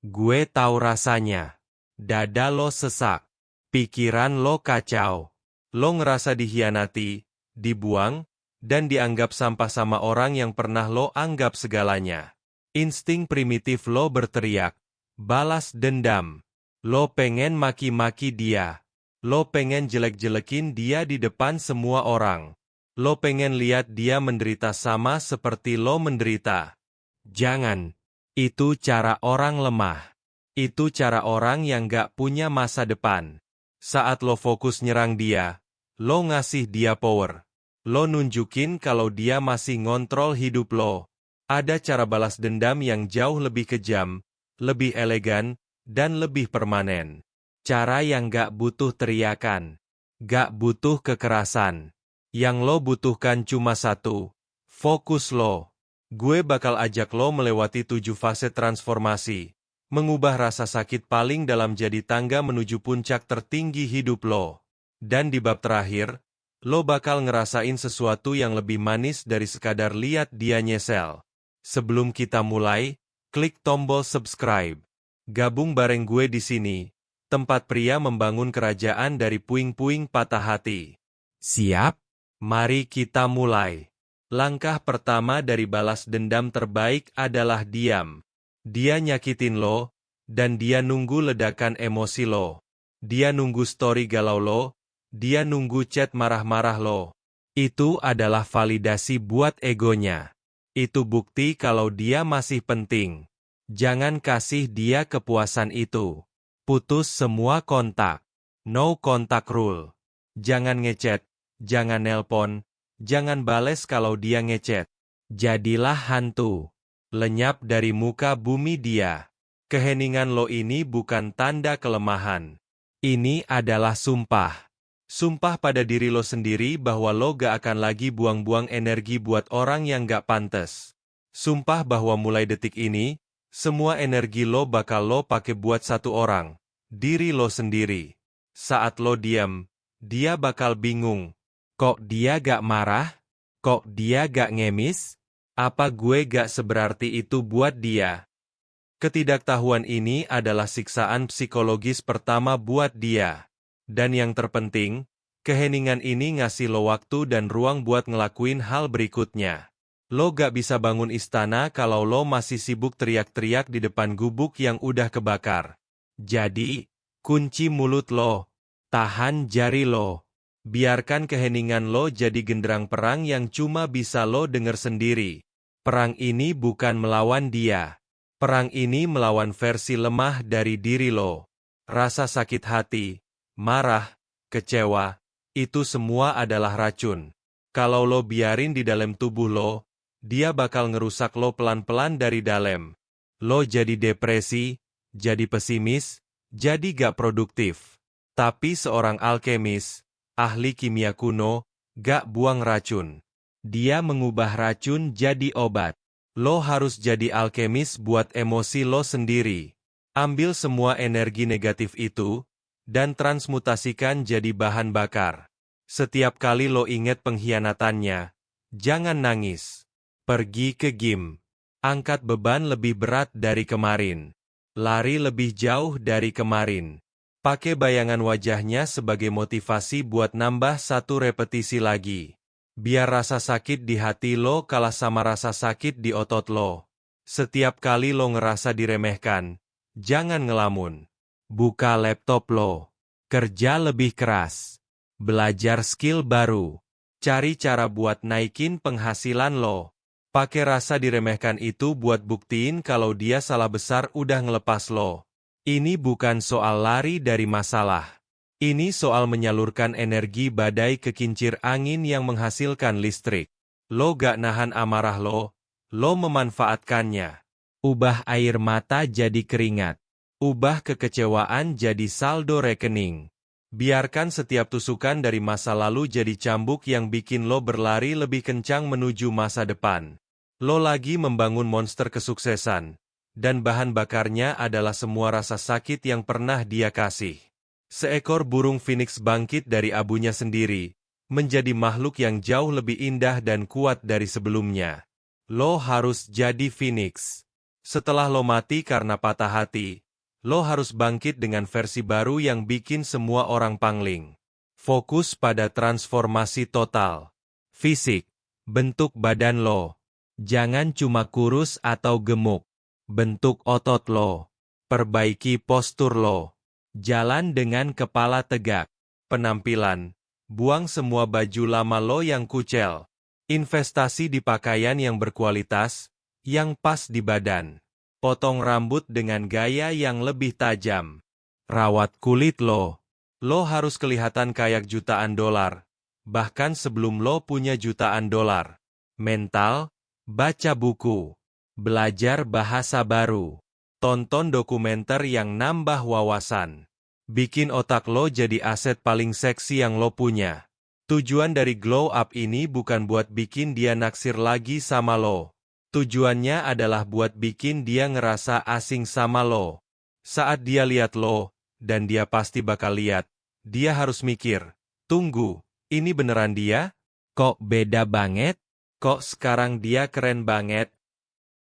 Gue tahu rasanya. Dada lo sesak. Pikiran lo kacau. Lo ngerasa dikhianati, dibuang, dan dianggap sampah sama orang yang pernah lo anggap segalanya. Insting primitif lo berteriak, balas dendam. Lo pengen maki-maki dia. Lo pengen jelek-jelekin dia di depan semua orang. Lo pengen lihat dia menderita sama seperti lo menderita. Jangan. Itu cara orang lemah. Itu cara orang yang gak punya masa depan. Saat lo fokus nyerang dia, lo ngasih dia power. Lo nunjukin kalau dia masih ngontrol hidup lo. Ada cara balas dendam yang jauh lebih kejam, lebih elegan, dan lebih permanen. Cara yang gak butuh teriakan. Gak butuh kekerasan. Yang lo butuhkan cuma satu. Fokus lo. Gue bakal ajak lo melewati 7 fase transformasi. Mengubah rasa sakit paling dalam jadi tangga menuju puncak tertinggi hidup lo. Dan di bab terakhir, lo bakal ngerasain sesuatu yang lebih manis dari sekadar lihat dia nyesel. Sebelum kita mulai, klik tombol subscribe. Gabung bareng gue di sini, tempat pria membangun kerajaan dari puing-puing patah hati. Siap? Mari kita mulai. Langkah pertama dari balas dendam terbaik adalah diam. Dia nyakitin lo, dan dia nunggu ledakan emosi lo. Dia nunggu story galau lo, dia nunggu chat marah-marah lo. Itu adalah validasi buat egonya. Itu bukti kalau dia masih penting. Jangan kasih dia kepuasan itu. Putus semua kontak. No contact rule. Jangan ngechat, jangan nelpon, jangan bales kalau dia ngechat. Jadilah hantu. Lenyap dari muka bumi dia. Keheningan lo ini bukan tanda kelemahan. Ini adalah sumpah. Sumpah pada diri lo sendiri bahwa lo gak akan lagi buang-buang energi buat orang yang gak pantas. Sumpah bahwa mulai detik ini, semua energi lo bakal lo pakai buat satu orang. Diri lo sendiri. Saat lo diam, dia bakal bingung. Kok dia gak marah? Kok dia gak ngemis? Apa gue gak seberarti itu buat dia? Ketidaktahuan ini adalah siksaan psikologis pertama buat dia. Dan yang terpenting, keheningan ini ngasih lo waktu dan ruang buat ngelakuin hal berikutnya. Lo gak bisa bangun istana kalau lo masih sibuk teriak-teriak di depan gubuk yang udah kebakar. Jadi, kunci mulut lo. Tahan jari lo. Biarkan keheningan lo jadi genderang perang yang cuma bisa lo denger sendiri. Perang ini bukan melawan dia. Perang ini melawan versi lemah dari diri lo. Rasa sakit hati, marah, kecewa, itu semua adalah racun. Kalau lo biarin di dalam tubuh lo, dia bakal ngerusak lo pelan-pelan dari dalam. Lo jadi depresi, jadi pesimis, jadi gak produktif. Tapi seorang alkemis, ahli kimia kuno, gak buang racun. Dia mengubah racun jadi obat. Lo harus jadi alkemis buat emosi lo sendiri. Ambil semua energi negatif itu, dan transmutasikan jadi bahan bakar. Setiap kali lo inget pengkhianatannya, jangan nangis. Pergi ke gym. Angkat beban lebih berat dari kemarin. Lari lebih jauh dari kemarin. Pakai bayangan wajahnya sebagai motivasi buat nambah satu repetisi lagi. Biar rasa sakit di hati lo kalah sama rasa sakit di otot lo. Setiap kali lo ngerasa diremehkan, jangan ngelamun. Buka laptop lo. Kerja lebih keras. Belajar skill baru. Cari cara buat naikin penghasilan lo. Pakai rasa diremehkan itu buat buktiin kalau dia salah besar udah ngelepas lo. Ini bukan soal lari dari masalah. Ini soal menyalurkan energi badai ke kincir angin yang menghasilkan listrik. Lo gak nahan amarah lo memanfaatkannya. Ubah air mata jadi keringat. Ubah kekecewaan jadi saldo rekening. Biarkan setiap tusukan dari masa lalu jadi cambuk yang bikin lo berlari lebih kencang menuju masa depan. Lo lagi membangun monster kesuksesan. Dan bahan bakarnya adalah semua rasa sakit yang pernah dia kasih. Seekor burung phoenix bangkit dari abunya sendiri, menjadi makhluk yang jauh lebih indah dan kuat dari sebelumnya. Lo harus jadi phoenix. Setelah lo mati karena patah hati, lo harus bangkit dengan versi baru yang bikin semua orang pangling. Fokus pada transformasi total. Fisik, bentuk badan lo. Jangan cuma kurus atau gemuk. Bentuk otot lo. Perbaiki postur lo. Jalan dengan kepala tegak. Penampilan, buang semua baju lama lo yang kucel. Investasi di pakaian yang berkualitas, yang pas di badan. Potong rambut dengan gaya yang lebih tajam. Rawat kulit lo. Lo harus kelihatan kayak jutaan dolar, bahkan sebelum lo punya jutaan dolar. Mental, baca buku, belajar bahasa baru, tonton dokumenter yang nambah wawasan. Bikin otak lo jadi aset paling seksi yang lo punya. Tujuan dari glow up ini bukan buat bikin dia naksir lagi sama lo. Tujuannya adalah buat bikin dia ngerasa asing sama lo. Saat dia lihat lo, dan dia pasti bakal lihat, dia harus mikir, tunggu, ini beneran dia? Kok beda banget? Kok sekarang dia keren banget?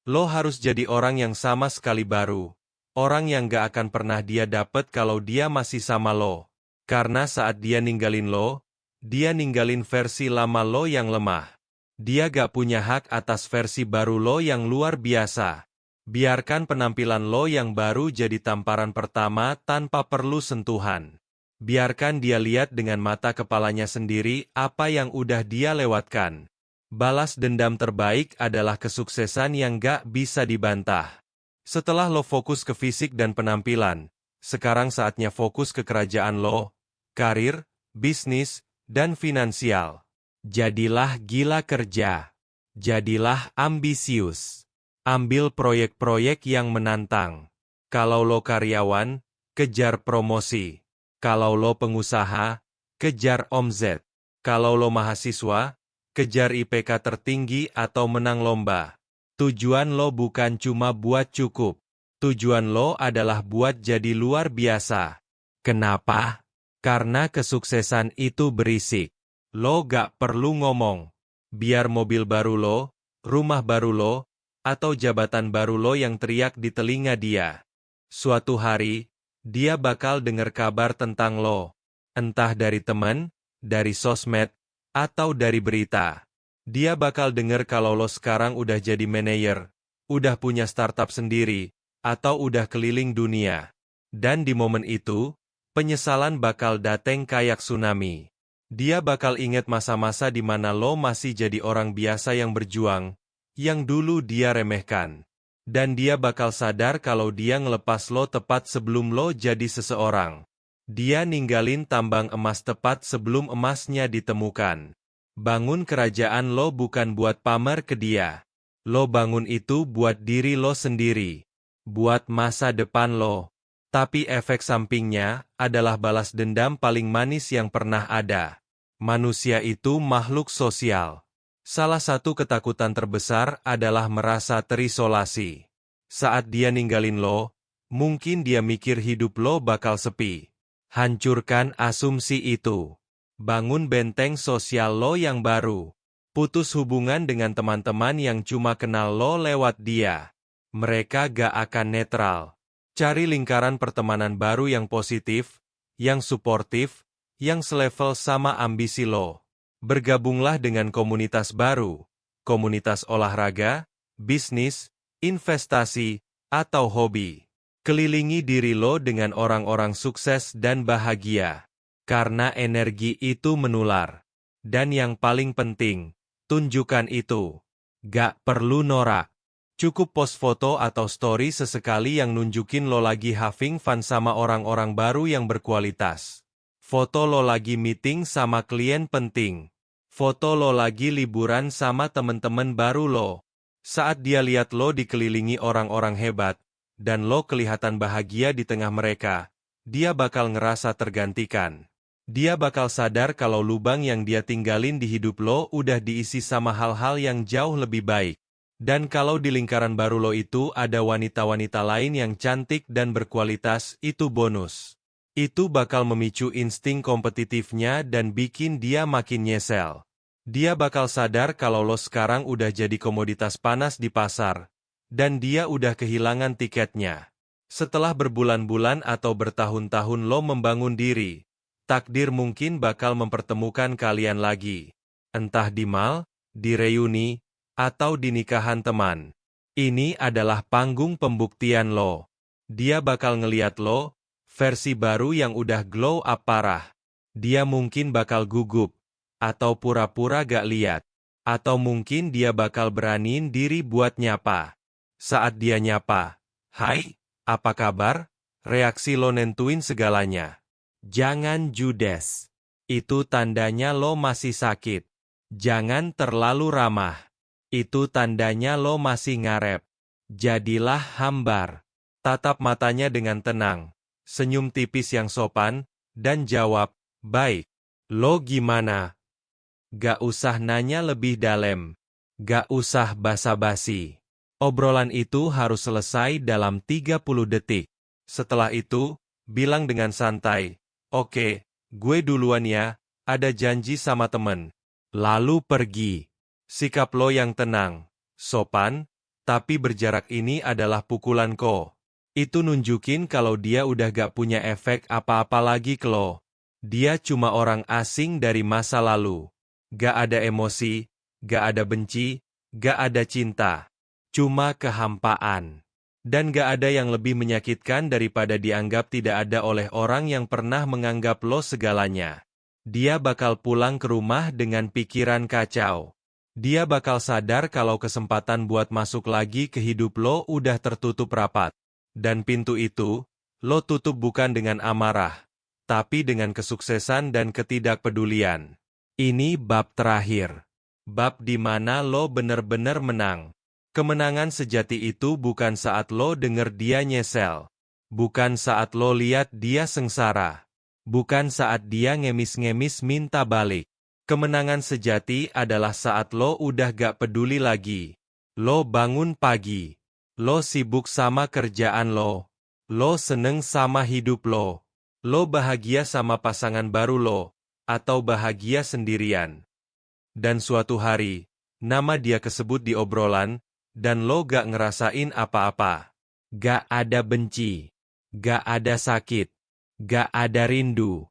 Lo harus jadi orang yang sama sekali baru. Orang yang gak akan pernah dia dapet kalau dia masih sama lo. Karena saat dia ninggalin lo, dia ninggalin versi lama lo yang lemah. Dia gak punya hak atas versi baru lo yang luar biasa. Biarkan penampilan lo yang baru jadi tamparan pertama tanpa perlu sentuhan. Biarkan dia lihat dengan mata kepalanya sendiri apa yang udah dia lewatkan. Balas dendam terbaik adalah kesuksesan yang gak bisa dibantah. Setelah lo fokus ke fisik dan penampilan, sekarang saatnya fokus ke kerajaan lo, karir, bisnis, dan finansial. Jadilah gila kerja. Jadilah ambisius. Ambil proyek-proyek yang menantang. Kalau lo karyawan, kejar promosi. Kalau lo pengusaha, kejar omzet. Kalau lo mahasiswa, kejar IPK tertinggi atau menang lomba. Tujuan lo bukan cuma buat cukup. Tujuan lo adalah buat jadi luar biasa. Kenapa? Karena kesuksesan itu berisik. Lo gak perlu ngomong. Biar mobil baru lo, rumah baru lo, atau jabatan baru lo yang teriak di telinga dia. Suatu hari, dia bakal dengar kabar tentang lo. Entah dari teman, dari sosmed, atau dari berita. Dia bakal dengar kalau lo sekarang udah jadi manajer, udah punya startup sendiri, atau udah keliling dunia. Dan di momen itu, penyesalan bakal dateng kayak tsunami. Dia bakal inget masa-masa di mana lo masih jadi orang biasa yang berjuang, yang dulu dia remehkan. Dan dia bakal sadar kalau dia ngelepas lo tepat sebelum lo jadi seseorang. Dia ninggalin tambang emas tepat sebelum emasnya ditemukan. Bangun kerajaan lo bukan buat pamer ke dia. Lo bangun itu buat diri lo sendiri. Buat masa depan lo. Tapi efek sampingnya adalah balas dendam paling manis yang pernah ada. Manusia itu makhluk sosial. Salah satu ketakutan terbesar adalah merasa terisolasi. Saat dia ninggalin lo, mungkin dia mikir hidup lo bakal sepi. Hancurkan asumsi itu. Bangun benteng sosial lo yang baru. Putus hubungan dengan teman-teman yang cuma kenal lo lewat dia. Mereka gak akan netral. Cari lingkaran pertemanan baru yang positif, yang suportif, yang selevel sama ambisi lo. Bergabunglah dengan komunitas baru, komunitas olahraga, bisnis, investasi, atau hobi. Kelilingi diri lo dengan orang-orang sukses dan bahagia. Karena energi itu menular. Dan yang paling penting, tunjukkan itu. Gak perlu norak. Cukup post foto atau story sesekali yang nunjukin lo lagi having fun sama orang-orang baru yang berkualitas. Foto lo lagi meeting sama klien penting. Foto lo lagi liburan sama temen-temen baru lo. Saat dia lihat lo dikelilingi orang-orang hebat, dan lo kelihatan bahagia di tengah mereka, dia bakal ngerasa tergantikan. Dia bakal sadar kalau lubang yang dia tinggalin di hidup lo udah diisi sama hal-hal yang jauh lebih baik. Dan kalau di lingkaran baru lo itu ada wanita-wanita lain yang cantik dan berkualitas, itu bonus. Itu bakal memicu insting kompetitifnya dan bikin dia makin nyesel. Dia bakal sadar kalau lo sekarang udah jadi komoditas panas di pasar, dan dia udah kehilangan tiketnya. Setelah berbulan-bulan atau bertahun-tahun lo membangun diri, takdir mungkin bakal mempertemukan kalian lagi. Entah di mal, di reuni, atau di nikahan teman. Ini adalah panggung pembuktian lo. Dia bakal ngeliat lo, versi baru yang udah glow up parah. Dia mungkin bakal gugup, atau pura-pura gak liat. Atau mungkin dia bakal beraniin diri buat nyapa. Saat dia nyapa, "Hai, apa kabar?" Reaksi lo nentuin segalanya. Jangan judes. Itu tandanya lo masih sakit. Jangan terlalu ramah. Itu tandanya lo masih ngarep. Jadilah hambar. Tatap matanya dengan tenang. Senyum tipis yang sopan, dan jawab, "Baik. Lo gimana?" Gak usah nanya lebih dalam. Gak usah basa-basi. Obrolan itu harus selesai dalam 30 detik. Setelah itu, bilang dengan santai, "Oke, gue duluan ya, ada janji sama temen." Lalu pergi. Sikap lo yang tenang, sopan, tapi berjarak ini adalah pukulan ko. Itu nunjukin kalau dia udah gak punya efek apa-apa lagi ke lo. Dia cuma orang asing dari masa lalu. Gak ada emosi, gak ada benci, gak ada cinta. Cuma kehampaan. Dan gak ada yang lebih menyakitkan daripada dianggap tidak ada oleh orang yang pernah menganggap lo segalanya. Dia bakal pulang ke rumah dengan pikiran kacau. Dia bakal sadar kalau kesempatan buat masuk lagi ke hidup lo udah tertutup rapat. Dan pintu itu, lo tutup bukan dengan amarah, tapi dengan kesuksesan dan ketidakpedulian. Ini bab terakhir. Bab di mana lo bener-bener menang. Kemenangan sejati itu bukan saat lo denger dia nyesel. Bukan saat lo lihat dia sengsara. Bukan saat dia ngemis-ngemis minta balik. Kemenangan sejati adalah saat lo udah gak peduli lagi. Lo bangun pagi. Lo sibuk sama kerjaan lo. Lo seneng sama hidup lo. Lo bahagia sama pasangan baru lo. Atau bahagia sendirian. Dan suatu hari, nama dia kesebut di obrolan, dan lo gak ngerasain apa-apa. Gak ada benci. Gak ada sakit. Gak ada rindu.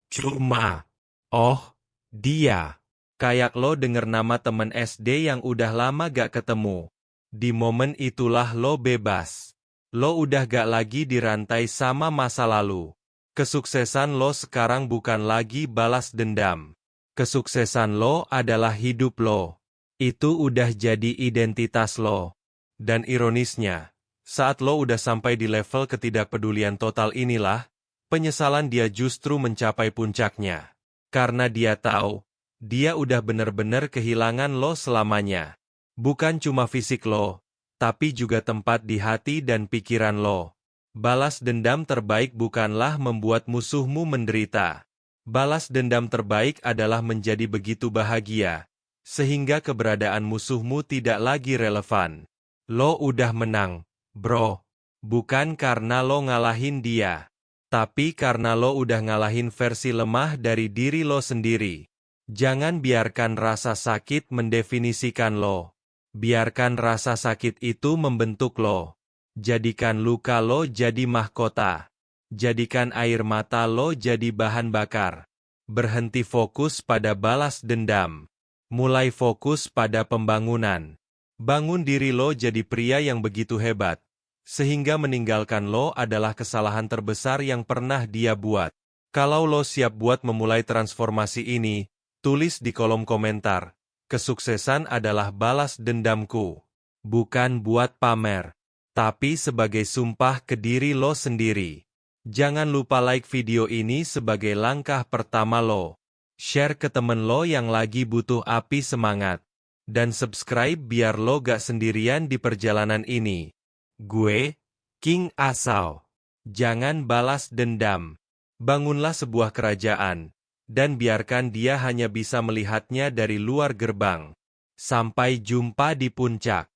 Cuma, oh, dia. Kayak lo denger nama temen SD yang udah lama gak ketemu. Di momen itulah lo bebas. Lo udah gak lagi dirantai sama masa lalu. Kesuksesan lo sekarang bukan lagi balas dendam. Kesuksesan lo adalah hidup lo. Itu udah jadi identitas lo. Dan ironisnya, saat lo udah sampai di level ketidakpedulian total inilah, penyesalan dia justru mencapai puncaknya. Karena dia tahu, dia udah bener-bener kehilangan lo selamanya. Bukan cuma fisik lo, tapi juga tempat di hati dan pikiran lo. Balas dendam terbaik bukanlah membuat musuhmu menderita. Balas dendam terbaik adalah menjadi begitu bahagia, sehingga keberadaan musuhmu tidak lagi relevan. Lo udah menang, bro. Bukan karena lo ngalahin dia, tapi karena lo udah ngalahin versi lemah dari diri lo sendiri. Jangan biarkan rasa sakit mendefinisikan lo. Biarkan rasa sakit itu membentuk lo. Jadikan luka lo jadi mahkota. Jadikan air mata lo jadi bahan bakar. Berhenti fokus pada balas dendam. Mulai fokus pada pembangunan. Bangun diri lo jadi pria yang begitu hebat, sehingga meninggalkan lo adalah kesalahan terbesar yang pernah dia buat. Kalau lo siap buat memulai transformasi ini, tulis di kolom komentar, "Kesuksesan adalah balas dendamku." Bukan buat pamer, tapi sebagai sumpah ke diri lo sendiri. Jangan lupa like video ini sebagai langkah pertama lo. Share ke temen lo yang lagi butuh api semangat. Dan subscribe biar lo gak sendirian di perjalanan ini. Gue, King Asau. Jangan balas dendam. Bangunlah sebuah kerajaan. Dan biarkan dia hanya bisa melihatnya dari luar gerbang. Sampai jumpa di puncak.